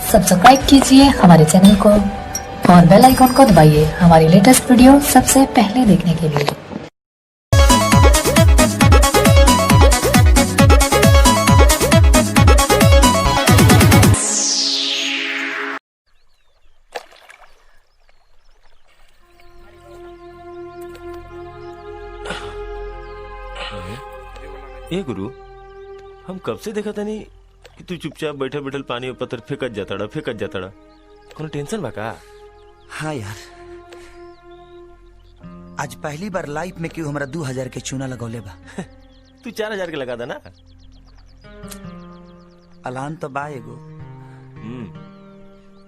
Subscribe कीजिए हमारे channel को और बेल आइकॉन को दबाइए हमारी लेटेस्ट वीडियो सबसे पहले देखने के लिए। ए गुरु, हम कब से देखा था नहीं कि तू चुपचाप बैठे बैठल पानी पत्थर फेंकत जाता कोनो टेंशन बा का? हाँ यार, आज पहली बार लाइफ में क्यों हमरा 2000 के चूना लगौले बा। तू 4000 के लगा था ना। अलान तो बा एगो,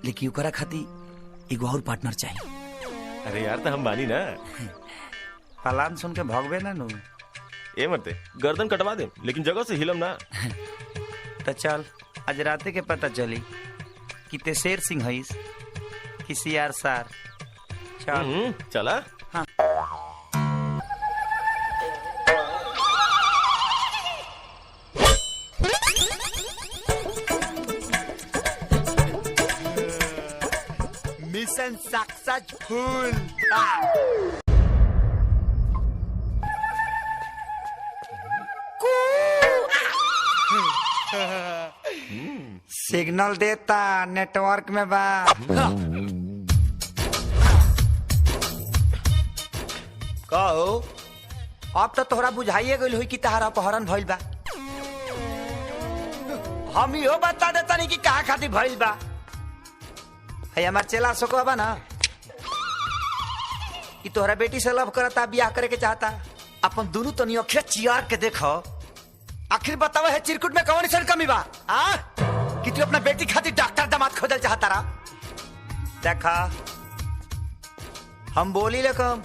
लेकिन ओकरा खाती एगो और पार्टनर चाहिए। अरे यार, तो हम बानी ना। अलान सुन के भागबे ना नु। ए मरते गर्दन कटवा दे, लेकिन जगह से हिलम ना। तो चल, आज राते के पता चली कि ते शेर सिंह हईस कि सियार सार। चल चला। हाँ। Mission successful. सिग्नल देता नेटवर्क में बा। कहो, अब तो तोहरा बुझाइए गइल हुई कि तहरा अपहरण भइल बा। हम इहो बता देता नहीं कि कहा खातिर भइल बा। है हमार चेला सोको बा ना कि तोहरा बेटी से लव करता, ब्याह करे के चाहता। अपन दोनों तनी अखिया चियार के देखो, आखिर बतावे है चिरकुट में कौन सी कमी बा कि तू अपना बेटी खातिर डॉक्टर दामाद खोजल चाहता रहा। देखा, हम बोली ले कम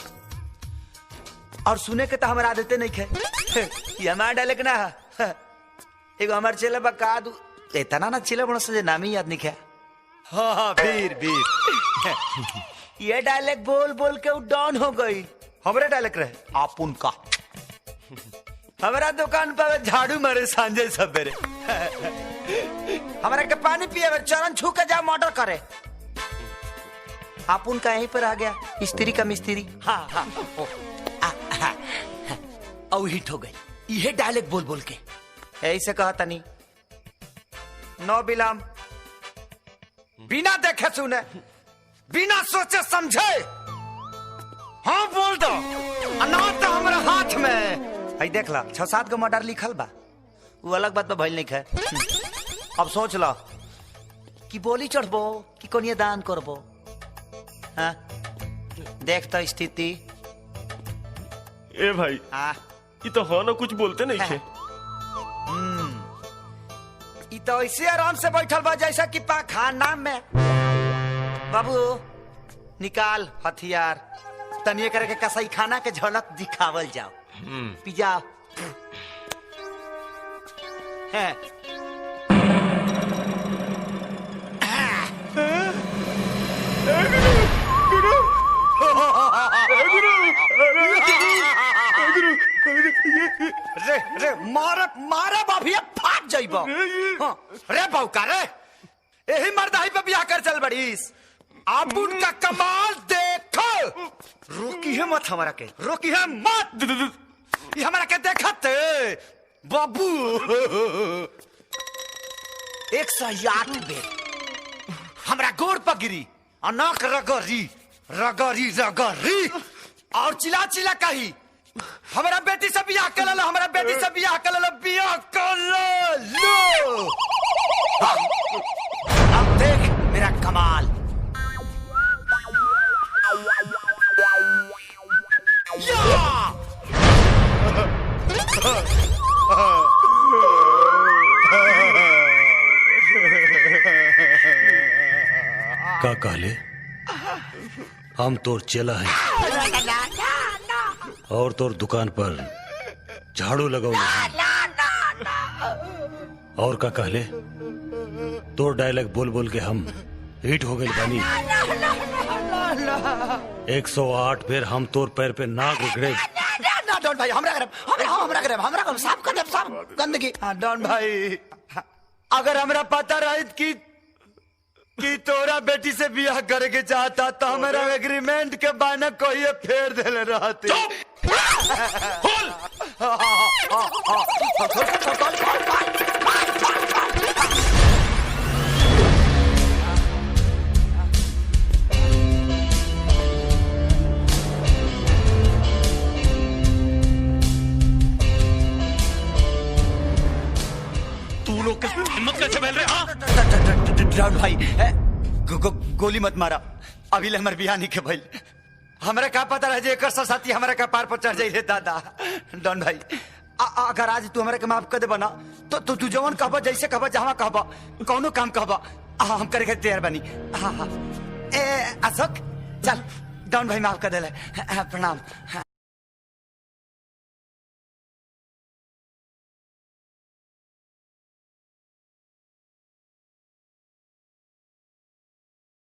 और सुने के तो हमारा आदतें नहीं खे। ये हमारा डाले के ना एगो हमार चेला बका दू इतना ना चेला बड़ा से नाम ही याद नहीं खे। हाँ वीर ये डायलेक्ट बोल बोल के डाउन हो गई। हमरे डायलेक्ट रहे आप उनका। हमारा दुकान पर झाड़ू मारे सांझे सवेरे, हमारा के पानी पिए चरण छू के जा मर्डर करे। आप उनका यहीं पर आ गया, स्त्री का मिस्त्री। हाँ हाँ और हिट हो गई ये डायलेक्ट बोल बोल के। ऐसे कहा तनी नो बिलाम, बिना देखे सुने, बिना सोचे समझे हाँ बोल दो। अनाथ हमारे हाथ में। आई देख ला 6-7 गो मर्डर लिखल बा, वो अलग बात में भइल नहीं खे। अब सोच लो कि बोली चढ़बो कि कोनिया दान करबो। हाँ देख तो स्थिति। ए भाई, ये तो हो ना कुछ बोलते नहीं थे। ये तो ऐसे आराम से बैठल बा जैसा कि पाखाना में। बाबू निकाल हथियार, तनिए करे के कसाई खाना के झलक दिखावल जाओ। पिज्जा है। रे मारे मारे बाभिया फाट जाइबो। रे बौका रे, यही मर्दाही पे ब्याह कर चल बड़ीस। आप उनका कमाल देखो। रोकी है मत, हमारा के रोकी है मत। ये हमारा के देखत बाबू 108 बेर हमरा गोर पर गिरी, अनाक रगरी रगरी रगरी और चिल्ला चिल्ला कही हमारा बेटी से बियाह कर लो, हमारा बेटी से बियाह कर लो, बियाह कर लो। अब देख मेरा कमाल। का कहले? हम तोर चेला है और तोर दुकान पर झाड़ू लगाओ। और का कहले? तोर डायलॉग बोल बोल के हम हिट हो गए बानी। 108 बेर हम तोर पैर पे नाक उगड़े। डॉन भाई हमरा साफ कर दे, साफ गंदगी। डॉन भाई, अगर हमरा पता रहित कि कि तोरा बेटी से बियाह करे के चाहता तो हमारा एग्रीमेंट के बाना कोई फेर देले रहती। तू लोग के हिम्मत कैसे फैल रहे? हाँ राहुल भाई गोली मत मारा, अभी ले हमारे बियाह नहीं के भइल। हमरा का पता रहे एकर साथी हमरा का पार पर चढ़ जाइले दादा। डॉन भाई अगर आज तू हमरा के माफ कर देबा ना तो तू जवन कहबा जैसे कहबा जहां कहबा कौनो काम कहबा हम करे के तैयार बनी। हाँ हाँ ए अशोक चल डॉन भाई माफ कर देले। प्रणाम।